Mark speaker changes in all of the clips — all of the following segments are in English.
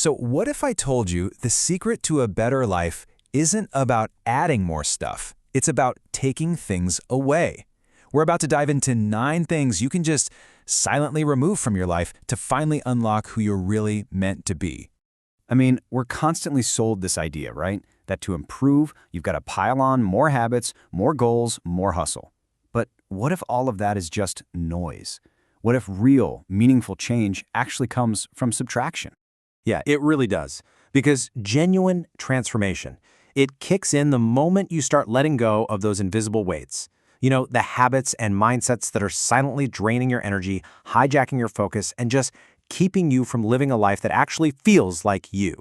Speaker 1: So what if I told you the secret to a better life isn't about adding more stuff? It's about taking things away. We're about to dive into 9 things you can just silently remove from your life to finally unlock who you're really meant to be.
Speaker 2: I mean, we're constantly sold this idea, right? That to improve, you've got to pile on more habits, more goals, more hustle. But what if all of that is just noise? What if real, meaningful change actually comes from subtraction?
Speaker 3: Yeah, it really does. Because genuine transformation, it kicks in the moment you start letting go of those invisible weights. You know, the habits and mindsets that are silently draining your energy, hijacking your focus, and just keeping you from living a life that actually feels like you.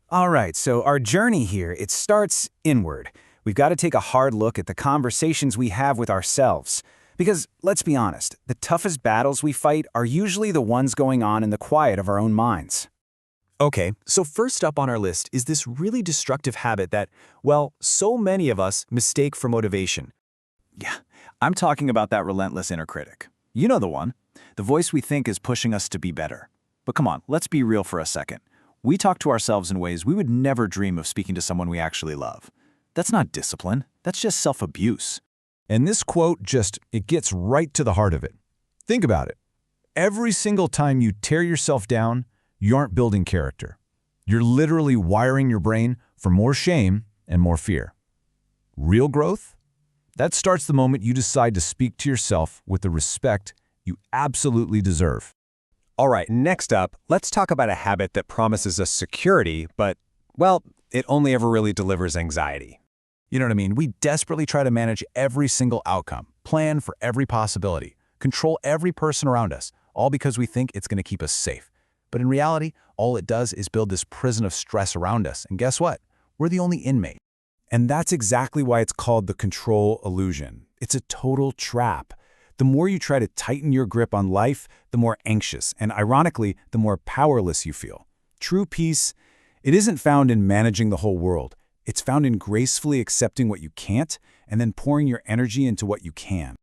Speaker 2: All right, so our journey here, it starts inward. We've got to take a hard look at the conversations we have with ourselves. Because, let's be honest, the toughest battles we fight are usually the ones going on in the quiet of our own minds.
Speaker 1: Okay, so first up on our list is this really destructive habit that, well, so many of us mistake for motivation.
Speaker 2: Yeah, I'm talking about that relentless inner critic. You know the one. The voice we think is pushing us to be better. But come on, let's be real for a second. We talk to ourselves in ways we would never dream of speaking to someone we actually love. That's not discipline. That's just self-abuse.
Speaker 4: And this quote it gets right to the heart of it. Think about it. Every single time you tear yourself down, you aren't building character. You're literally wiring your brain for more shame and more fear. Real growth? That starts the moment you decide to speak to yourself with the respect you absolutely deserve.
Speaker 3: All right, next up, let's talk about a habit that promises us security, but, well, it only ever really delivers anxiety.
Speaker 4: You know what I mean? We desperately try to manage every single outcome, plan for every possibility, control every person around us, all because we think it's going to keep us safe. But in reality, all it does is build this prison of stress around us. And guess what? We're the only inmate. And that's exactly why it's called the control illusion. It's a total trap. The more you try to tighten your grip on life, the more anxious, and ironically, the more powerless you feel. True peace, it isn't found in managing the whole world. It's found in gracefully accepting what you can't and then pouring your energy into what you can.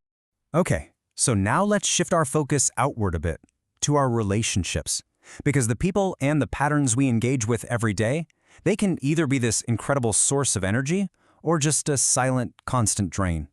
Speaker 2: Okay, so now let's shift our focus outward a bit, to our relationships. Because the people and the patterns we engage with every day, they can either be this incredible source of energy or just a silent, constant drain.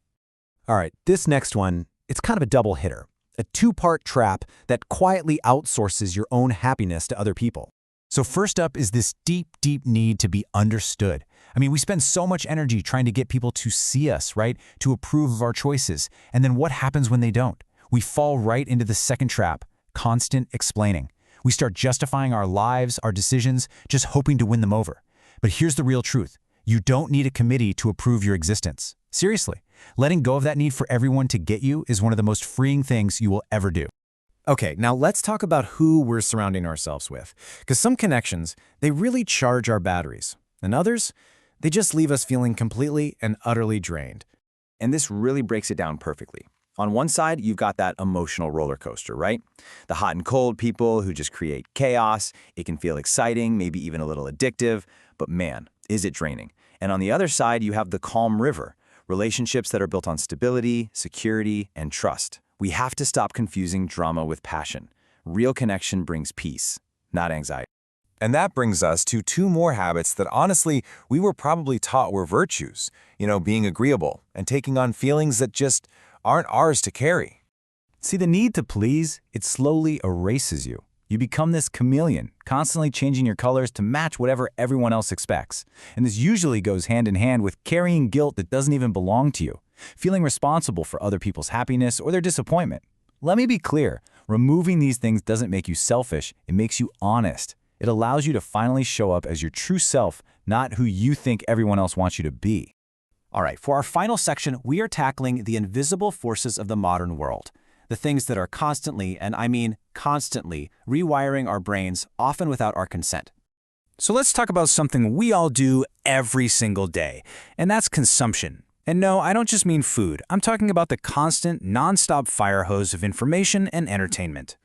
Speaker 3: All right, this next one, it's kind of a double hitter. A 2-part trap that quietly outsources your own happiness to other people.
Speaker 1: So first up is this deep, deep need to be understood. I mean, we spend so much energy trying to get people to see us, right? To approve of our choices. And then what happens when they don't? We fall right into the second trap, constant explaining. We start justifying our lives, our decisions, just hoping to win them over. But here's the real truth. You don't need a committee to approve your existence. Seriously, letting go of that need for everyone to get you is one of the most freeing things you will ever do.
Speaker 3: Okay, now let's talk about who we're surrounding ourselves with. Because some connections, they really charge our batteries. And others, they just leave us feeling completely and utterly drained.
Speaker 2: And this really breaks it down perfectly. On one side, you've got that emotional roller coaster, right? The hot and cold people who just create chaos. It can feel exciting, maybe even a little addictive, but man, is it draining. And on the other side, you have the calm river, relationships that are built on stability, security, and trust. We have to stop confusing drama with passion. Real connection brings peace, not anxiety.
Speaker 4: And that brings us to 2 more habits that honestly, we were probably taught were virtues. You know, being agreeable and taking on feelings that just aren't ours to carry.
Speaker 2: See, the need to please, it slowly erases you. You become this chameleon, constantly changing your colors to match whatever everyone else expects. And this usually goes hand in hand with carrying guilt that doesn't even belong to you, feeling responsible for other people's happiness or their disappointment. Let me be clear, removing these things doesn't make you selfish, it makes you honest. It allows you to finally show up as your true self, not who you think everyone else wants you to be. All right, for our final section, we are tackling the invisible forces of the modern world. The things that are constantly, and I mean constantly, rewiring our brains, often without our consent. So let's talk about something we all do every single day, and that's consumption. And no, I don't just mean food. I'm talking about the constant, non-stop fire hose of information and entertainment.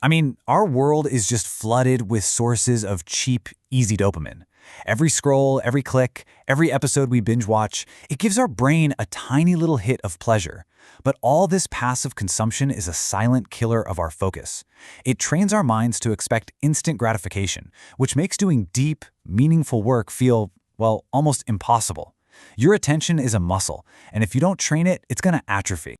Speaker 2: I mean, our world is just flooded with sources of cheap, easy dopamine. Every scroll, every click, every episode we binge watch, it gives our brain a tiny little hit of pleasure. But all this passive consumption is a silent killer of our focus. It trains our minds to expect instant gratification, which makes doing deep, meaningful work feel, well, almost impossible. Your attention is a muscle, and if you don't train it, it's going to atrophy.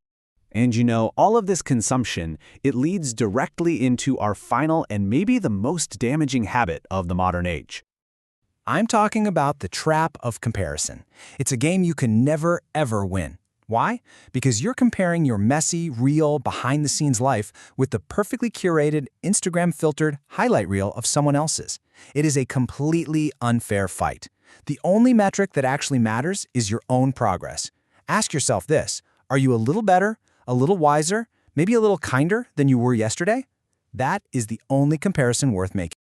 Speaker 3: And you know, all of this consumption, it leads directly into our final and maybe the most damaging habit of the modern age. I'm talking about the trap of comparison. It's a game you can never, ever win. Why? Because you're comparing your messy, real, behind-the-scenes life with the perfectly curated, Instagram-filtered highlight reel of someone else's. It is a completely unfair fight. The only metric that actually matters is your own progress. Ask yourself this: are you a little better, a little wiser, maybe a little kinder than you were yesterday? That is the only comparison worth making.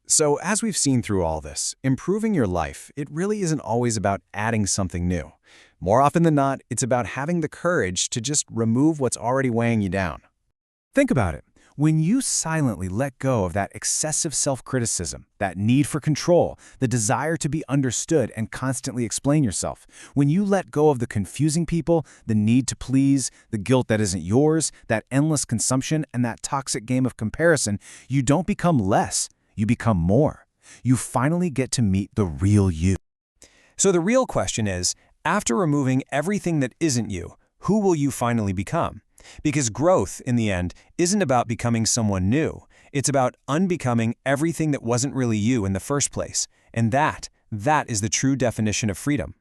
Speaker 4: So, as we've seen through all this, improving your life, it really isn't always about adding something new. More often than not, it's about having the courage to just remove what's already weighing you down. Think about it. When you silently let go of that excessive self-criticism, that need for control, the desire to be understood and constantly explain yourself, when you let go of the confusing people, the need to please, the guilt that isn't yours, that endless consumption, and that toxic game of comparison, you don't become less. You become more. You finally get to meet the real you.
Speaker 5: So the real question is, after removing everything that isn't you, who will you finally become? Because growth, in the end, isn't about becoming someone new. It's about unbecoming everything that wasn't really you in the first place. And that is the true definition of freedom.